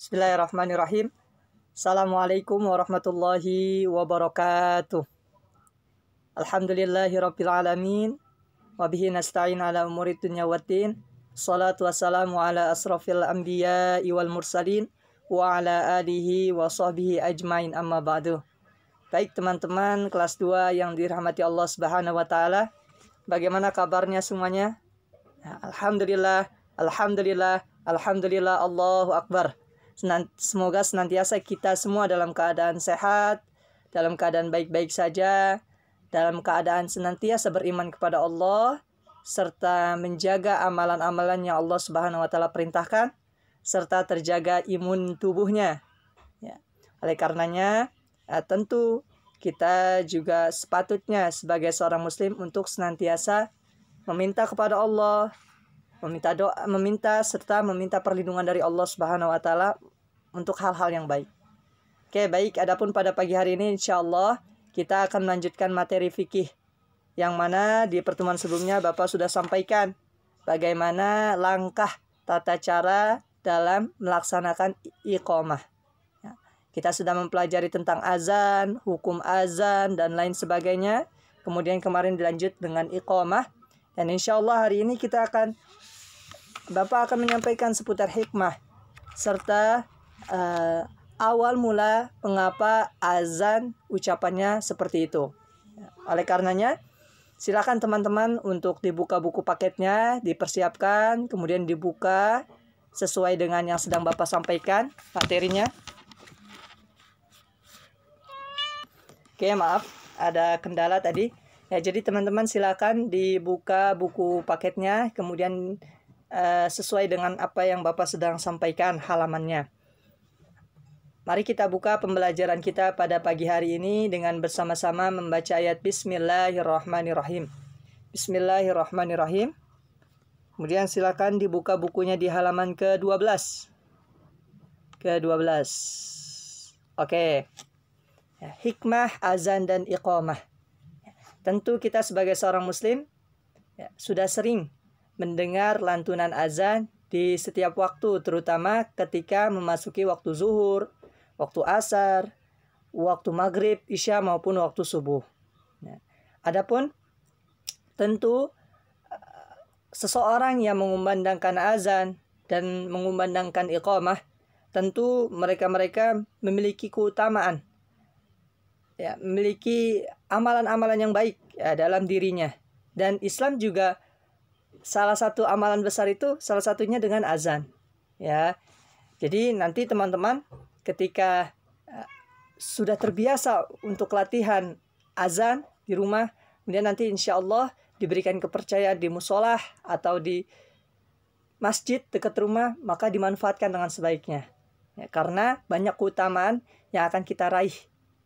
Bismillahirrahmanirrahim. Assalamualaikum warahmatullahi wabarakatuh. Alhamdulillahirrabbilalamin. Wabihi nasta'in ala umuri dunya waddin. Salatu wassalamu ala asrafil anbiya wal mursalin. Wa ala alihi wa sahbihi ajmain amma ba'du. Baik teman-teman kelas 2 yang dirahmati Allah Subhanahu wa taala. Bagaimana kabarnya semuanya? Alhamdulillah, alhamdulillah, alhamdulillah, Allahu akbar. Semoga senantiasa kita semua dalam keadaan sehat, dalam keadaan baik-baik saja, dalam keadaan senantiasa beriman kepada Allah, serta menjaga amalan-amalan yang Allah Subhanahu wa taala perintahkan, serta terjaga imun tubuhnya. Ya. Oleh karenanya, tentu kita juga sepatutnya sebagai seorang muslim untuk senantiasa meminta kepada Allah, meminta serta meminta perlindungan dari Allah Subhanahu wa taala untuk hal-hal yang baik. Oke, baik, adapun pada pagi hari ini insyaallah kita akan melanjutkan materi fikih yang mana di pertemuan sebelumnya Bapak sudah sampaikan bagaimana langkah tata cara dalam melaksanakan iqamah. Ya, kita sudah mempelajari tentang azan, hukum azan dan lain sebagainya. Kemudian kemarin dilanjut dengan iqamah. Dan insyaallah hari ini Bapak akan menyampaikan seputar hikmah serta awal mula mengapa azan ucapannya seperti itu. Oleh karenanya, silakan teman-teman untuk dibuka buku paketnya, dipersiapkan, kemudian dibuka sesuai dengan yang sedang Bapak sampaikan materinya. Oke, maaf, ada kendala tadi. Ya, jadi teman-teman silakan dibuka buku paketnya, kemudian sesuai dengan apa yang Bapak sedang sampaikan halamannya. Mari kita buka pembelajaran kita pada pagi hari ini dengan bersama-sama membaca ayat Bismillahirrahmanirrahim. Bismillahirrahmanirrahim. Kemudian silakan dibuka bukunya di halaman ke-12. Ke-12. Oke. Ya, hikmah azan dan iqamah. Tentu kita sebagai seorang muslim sudah sering mendengar lantunan azan di setiap waktu, terutama ketika memasuki waktu zuhur, waktu asar, waktu maghrib, isya maupun waktu subuh. Adapun tentu seseorang yang mengumandangkan azan dan mengumandangkan iqamah, tentu mereka memiliki keutamaan, ya, memiliki amalan-amalan yang baik dalam dirinya. Dan Islam juga salah satu amalan besar itu salah satunya dengan azan. Ya, jadi nanti teman-teman ketika sudah terbiasa untuk latihan azan di rumah, kemudian nanti insya Allah diberikan kepercayaan di musolah atau di masjid dekat rumah, maka dimanfaatkan dengan sebaiknya. Ya, karena banyak keutamaan yang akan kita raih.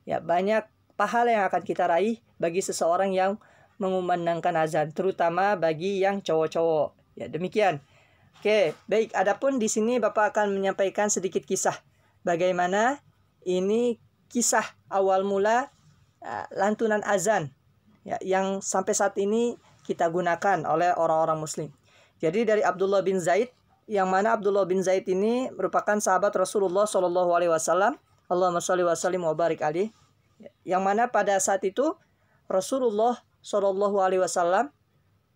Ya, banyak pahala yang akan kita raih bagi seseorang yang mengumandangkan azan, terutama bagi yang cowok-cowok. Ya, demikian. Oke, baik. Adapun di sini Bapak akan menyampaikan sedikit kisah. Bagaimana ini kisah awal mula lantunan azan, ya, yang sampai saat ini kita gunakan oleh orang-orang muslim. Jadi dari Abdullah bin Zaid, yang mana Abdullah bin Zaid ini merupakan sahabat Rasulullah SAW. Allahumma sholli wa sallim wa barik alaihi. Yang mana pada saat itu Rasulullah SAW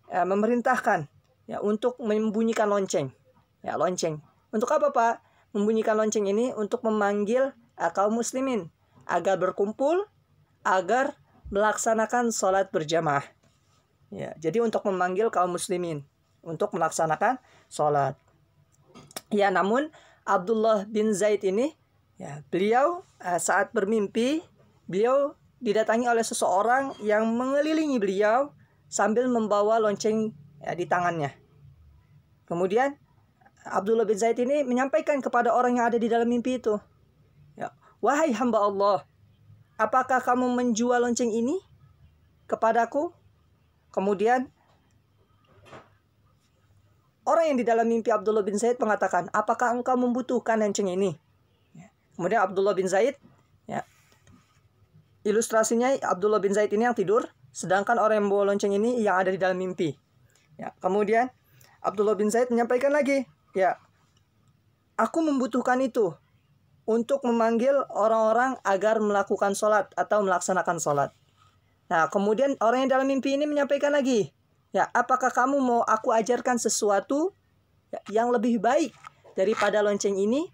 memerintahkan, ya, untuk membunyikan lonceng. Ya, lonceng. Untuk apa, Pak? Membunyikan lonceng ini untuk memanggil kaum muslimin agar berkumpul, agar melaksanakan sholat berjamaah. Ya, jadi untuk memanggil kaum muslimin untuk melaksanakan sholat. Ya, namun Abdullah bin Zaid ini, ya, beliau saat bermimpi, beliau didatangi oleh seseorang yang mengelilingi beliau sambil membawa lonceng, ya, di tangannya. Kemudian Abdullah bin Zaid ini menyampaikan kepada orang yang ada di dalam mimpi itu, ya, wahai hamba Allah, apakah kamu menjual lonceng ini kepadaku? Kemudian orang yang di dalam mimpi Abdullah bin Zaid mengatakan, apakah engkau membutuhkan lonceng ini? Ya. Kemudian Abdullah bin Zaid, ya, ilustrasinya Abdullah bin Zaid ini yang tidur, sedangkan orang yang membawa lonceng ini yang ada di dalam mimpi. Ya, kemudian Abdullah bin Zaid menyampaikan lagi, ya, aku membutuhkan itu. untuk memanggil orang-orang agar melakukan sholat atau melaksanakan sholat. Nah, kemudian orang yang dalam mimpi ini menyampaikan lagi, ya, apakah kamu mau aku ajarkan sesuatu yang lebih baik daripada lonceng ini?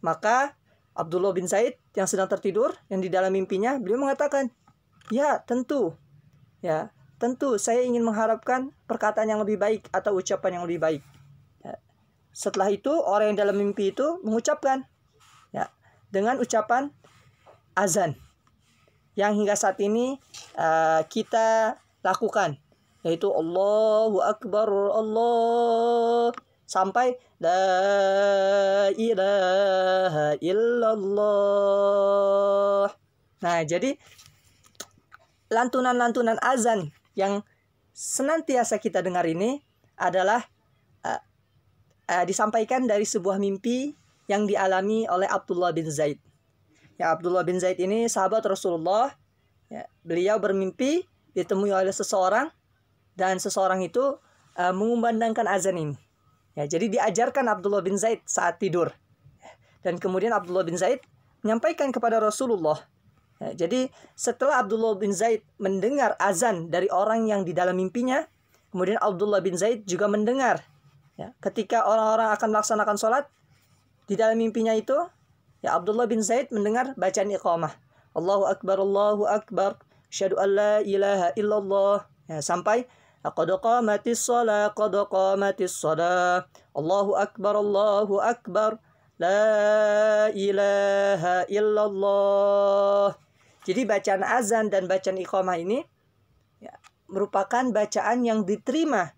Maka Abdullah bin Zaid yang sedang tertidur, yang di dalam mimpinya, beliau mengatakan, ya tentu, saya ingin mengharapkan perkataan yang lebih baik atau ucapan yang lebih baik. Ya. Setelah itu orang yang dalam mimpi itu mengucapkan, ya, dengan ucapan azan yang hingga saat ini kita lakukan, yaitu Allahu Akbar, Allah, sampai la ilaha illallah. Nah, jadi lantunan-lantunan azan yang senantiasa kita dengar ini adalah disampaikan dari sebuah mimpi yang dialami oleh Abdullah bin Zaid. Ya, Abdullah bin Zaid ini sahabat Rasulullah. Ya, beliau bermimpi ditemui oleh seseorang dan seseorang itu mengumandangkan azan ini. Ya, jadi diajarkan Abdullah bin Zaid saat tidur. Dan kemudian Abdullah bin Zaid menyampaikan kepada Rasulullah. Ya, jadi setelah Abdullah bin Zaid mendengar azan dari orang yang di dalam mimpinya, kemudian Abdullah bin Zaid juga mendengar, ya, ketika orang-orang akan melaksanakan sholat di dalam mimpinya itu, ya, Abdullah bin Zaid mendengar bacaan iqamah, Allahu Akbar, asyhadu an la ilaha illallah, ya, sampai qad qamatis shalah, Allahu Akbar, la ilaha illallah. Jadi bacaan azan dan bacaan iqamah ini, ya, merupakan bacaan yang diterima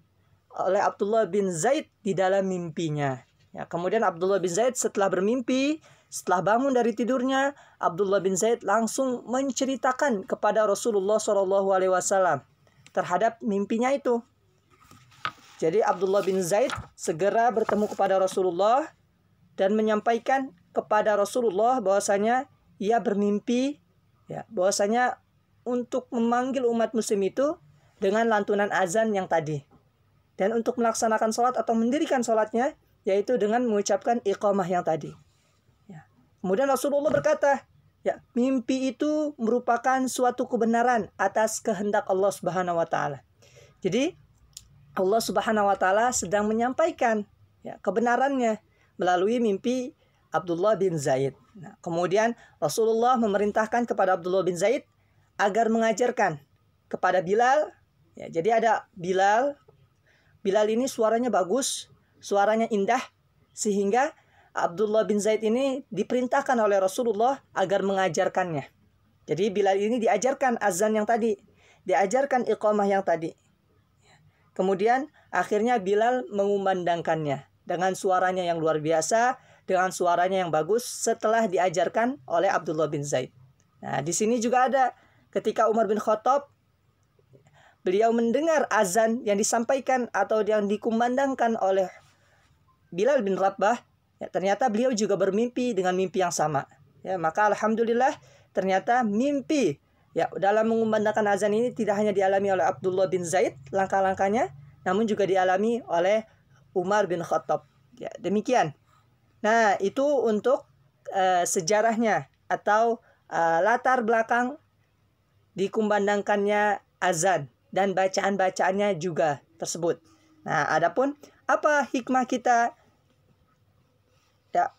oleh Abdullah bin Zaid di dalam mimpinya. Ya, kemudian Abdullah bin Zaid setelah bermimpi, setelah bangun dari tidurnya, Abdullah bin Zaid langsung menceritakan kepada Rasulullah SAW terhadap mimpinya itu. Jadi Abdullah bin Zaid segera bertemu kepada Rasulullah dan menyampaikan kepada Rasulullah bahwasanya ia bermimpi, ya, bahwasanya untuk memanggil umat muslim itu dengan lantunan azan yang tadi. Dan untuk melaksanakan sholat atau mendirikan sholatnya, yaitu dengan mengucapkan iqamah yang tadi. Ya. Kemudian Rasulullah berkata, ya, mimpi itu merupakan suatu kebenaran atas kehendak Allah Subhanahu wa Ta'ala. Jadi Allah Subhanahu wa Ta'ala sedang menyampaikan, ya, kebenarannya melalui mimpi Abdullah bin Zaid. Nah, kemudian Rasulullah memerintahkan kepada Abdullah bin Zaid agar mengajarkan kepada Bilal. Ya, jadi ada Bilal. Bilal ini suaranya bagus, suaranya indah, sehingga Abdullah bin Zaid ini diperintahkan oleh Rasulullah agar mengajarkannya. Jadi Bilal ini diajarkan azan yang tadi, diajarkan iqamah yang tadi. Kemudian akhirnya Bilal mengumandangkannya dengan suaranya yang luar biasa, dengan suaranya yang bagus setelah diajarkan oleh Abdullah bin Zaid. Nah, di sini juga ada ketika Umar bin Khattab, beliau mendengar azan yang disampaikan atau yang dikumandangkan oleh Bilal bin Rabah, ya, ternyata beliau juga bermimpi dengan mimpi yang sama. Ya, maka alhamdulillah ternyata mimpi, ya, dalam mengumandangkan azan ini tidak hanya dialami oleh Abdullah bin Zaid langkah-langkahnya, namun juga dialami oleh Umar bin Khattab. Ya, demikian. Nah, itu untuk sejarahnya atau latar belakang dikumandangkannya azan dan bacaan-bacaannya juga tersebut. Nah, adapun apa hikmah kita, ya,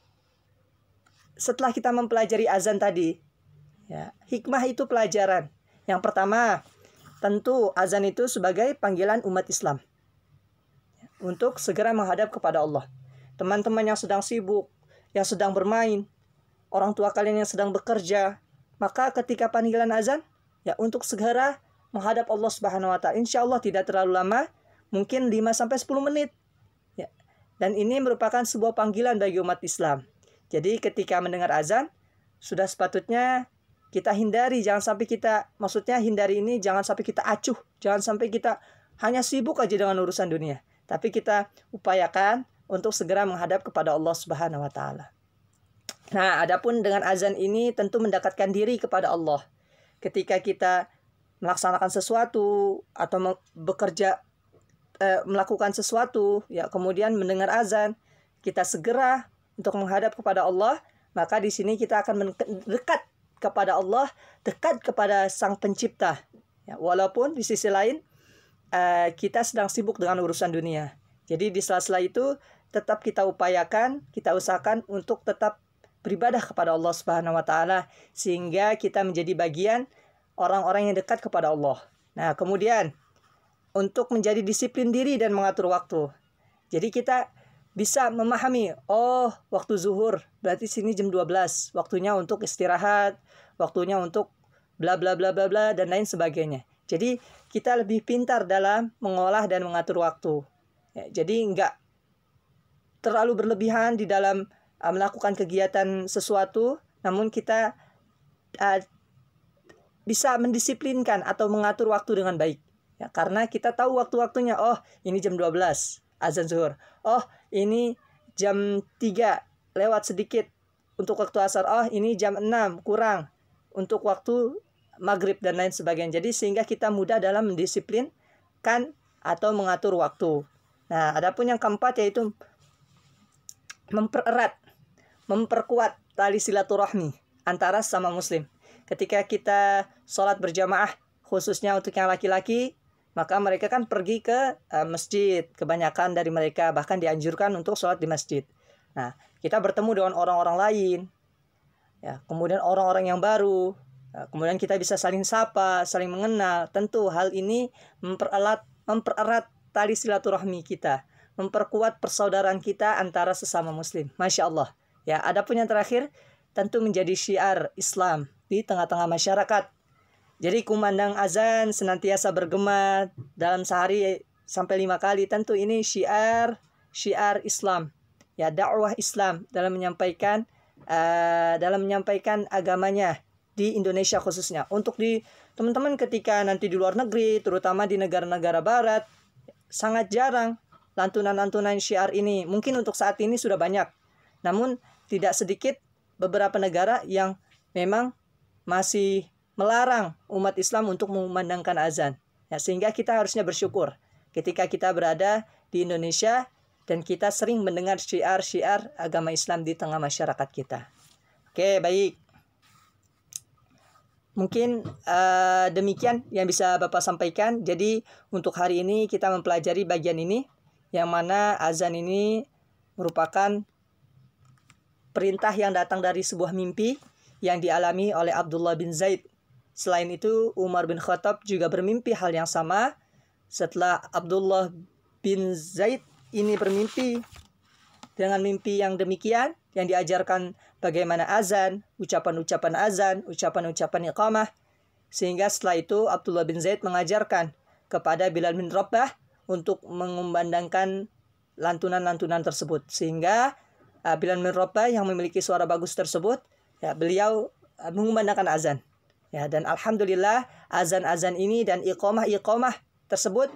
setelah kita mempelajari azan tadi, ya, hikmah itu pelajaran. Yang pertama, tentu azan itu sebagai panggilan umat Islam untuk segera menghadap kepada Allah. Teman-teman yang sedang sibuk, yang sedang bermain, orang tua kalian yang sedang bekerja, maka ketika panggilan azan, ya, untuk segera menghadap Allah Subhanahu wa Ta'ala. Insya Allah tidak terlalu lama, mungkin 5-10 menit. Ya. Dan ini merupakan sebuah panggilan bagi umat Islam. Jadi ketika mendengar azan, sudah sepatutnya kita hindari, jangan sampai kita, maksudnya hindari ini jangan sampai kita acuh, jangan sampai kita hanya sibuk aja dengan urusan dunia. Tapi kita upayakan untuk segera menghadap kepada Allah Subhanahu wa Ta'ala. Nah, adapun dengan azan ini tentu mendekatkan diri kepada Allah. Ketika kita melaksanakan sesuatu atau bekerja, melakukan sesuatu, ya, kemudian mendengar azan, kita segera untuk menghadap kepada Allah, maka di sini kita akan dekat kepada Allah, dekat kepada Sang Pencipta. Ya, walaupun di sisi lain kita sedang sibuk dengan urusan dunia. Jadi di sela-sela itu tetap kita upayakan, kita usahakan untuk tetap beribadah kepada Allah Subhanahu wa taala sehingga kita menjadi bagian orang-orang yang dekat kepada Allah. Nah, kemudian untuk menjadi disiplin diri dan mengatur waktu. Jadi kita bisa memahami, oh, waktu zuhur berarti sini jam 12, waktunya untuk istirahat, waktunya untuk bla bla bla bla bla dan lain sebagainya. Jadi kita lebih pintar dalam mengolah dan mengatur waktu. Ya, jadi enggak terlalu berlebihan di dalam melakukan kegiatan sesuatu, namun kita bisa mendisiplinkan atau mengatur waktu dengan baik. Ya, karena kita tahu waktu-waktunya, oh ini jam 12 azan zuhur, oh ini jam 3 lewat sedikit untuk waktu asar, oh ini jam 6 kurang untuk waktu maghrib dan lain sebagainya. Jadi sehingga kita mudah dalam mendisiplinkan atau mengatur waktu. Nah, adapun yang keempat yaitu memperkuat tali silaturahmi antara sesama muslim. Ketika kita sholat berjamaah, khususnya untuk yang laki-laki, maka mereka kan pergi ke masjid. Kebanyakan dari mereka bahkan dianjurkan untuk sholat di masjid. Nah, kita bertemu dengan orang-orang lain, ya, kemudian orang-orang yang baru. Kemudian kita bisa saling sapa, saling mengenal. Tentu hal ini mempererat tali silaturahmi kita, memperkuat persaudaraan kita antara sesama muslim. Masya Allah. Ya, adapun yang terakhir tentu menjadi syiar Islam di tengah-tengah masyarakat. Jadi kumandang azan senantiasa bergema dalam sehari sampai 5 kali. Tentu ini syiar Islam. Ya, dakwah Islam dalam menyampaikan agamanya di Indonesia khususnya. Untuk di teman-teman ketika nanti di luar negeri, terutama di negara-negara barat, sangat jarang lantunan-lantunan syiar ini. Mungkin untuk saat ini sudah banyak, namun tidak sedikit beberapa negara yang memang masih melarang umat Islam untuk memandangkan azan. Ya, sehingga kita harusnya bersyukur ketika kita berada di Indonesia dan kita sering mendengar syiar-syiar agama Islam di tengah masyarakat kita. Oke, baik. Mungkin demikian yang bisa Bapak sampaikan. Jadi untuk hari ini kita mempelajari bagian ini, yang mana azan ini merupakan perintah yang datang dari sebuah mimpi yang dialami oleh Abdullah bin Zaid. Selain itu, Umar bin Khattab juga bermimpi hal yang sama. Setelah Abdullah bin Zaid ini bermimpi dengan mimpi yang demikian, yang diajarkan bagaimana azan, ucapan-ucapan azan, ucapan-ucapan iqamah. Sehingga setelah itu Abdullah bin Zaid mengajarkan kepada Bilal bin Rabah untuk mengumandangkan lantunan-lantunan tersebut. Sehingga Bilal bin Rabah yang memiliki suara bagus tersebut, ya, beliau mengumandangkan azan. Ya, dan alhamdulillah azan-azan ini dan iqamah-iqamah tersebut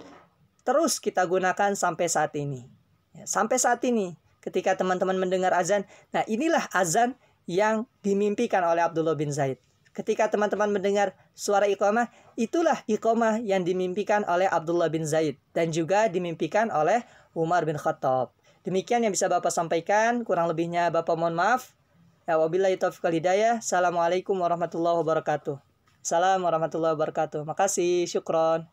terus kita gunakan sampai saat ini. Ya, sampai saat ini ketika teman-teman mendengar azan, nah inilah azan yang dimimpikan oleh Abdullah bin Zaid. Ketika teman-teman mendengar suara iqamah, itulah iqamah yang dimimpikan oleh Abdullah bin Zaid dan juga dimimpikan oleh Umar bin Khattab. Demikian yang bisa Bapak sampaikan, kurang lebihnya Bapak mohon maaf. Ya, wabillahi taufiq wal hidayah. Assalamualaikum warahmatullahi wabarakatuh. Assalamualaikum warahmatullahi wabarakatuh. Makasih, syukron.